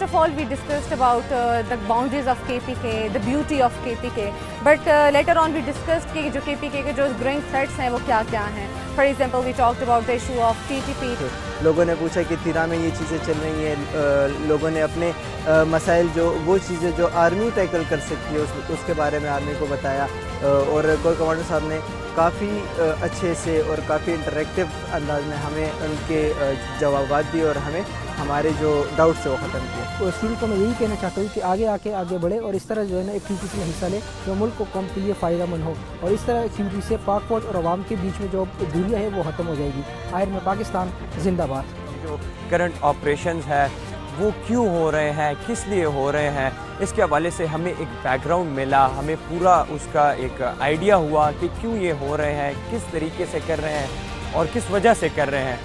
first of all, we discussed about the boundaries of KPK, the beauty of KPK. But later on, we discussed कि जो KPK के जो growing threats हैं वो क्या-क्या हैं. For example, we talked about the issue of TTP. लोगों ने पूछा कि तिरा में ये चीज़ें चल रही हैं, लोगों ने अपने मसाइल जो वो चीज़ें जो आर्मी टैकल कर सकती है उसके बारे में आर्मी को बताया, और कोर कमांडर साहब ने काफ़ी अच्छे से और काफ़ी इंटरेक्टिव अंदाज में हमें उनके जवाबात दिए और हमें हमारे जो डाउट्स थे वो ख़त्म किए. तो स्टूडेंट को मैं यही कहना चाहता हूँ कि आगे बढ़े और इस तरह जो है ना एक्टिविटीज़ में हिस्सा ले जो मुल्क को कौम के लिए फ़ायदा मंद हो, और इस तरह एक्टिविटी से पाक फौज और आवाम के बीच में जो दूरियाँ है वो ख़त्म हो जाएगी. आखिर में पाकिस्तान जिंदाबाद. जो करंट ऑपरेशंस है वो क्यों हो रहे हैं, किस लिए हो रहे हैं, इसके हवाले से हमें एक बैकग्राउंड मिला, हमें पूरा उसका एक आइडिया हुआ कि क्यों ये हो रहे हैं, किस तरीके से कर रहे हैं और किस वजह से कर रहे हैं.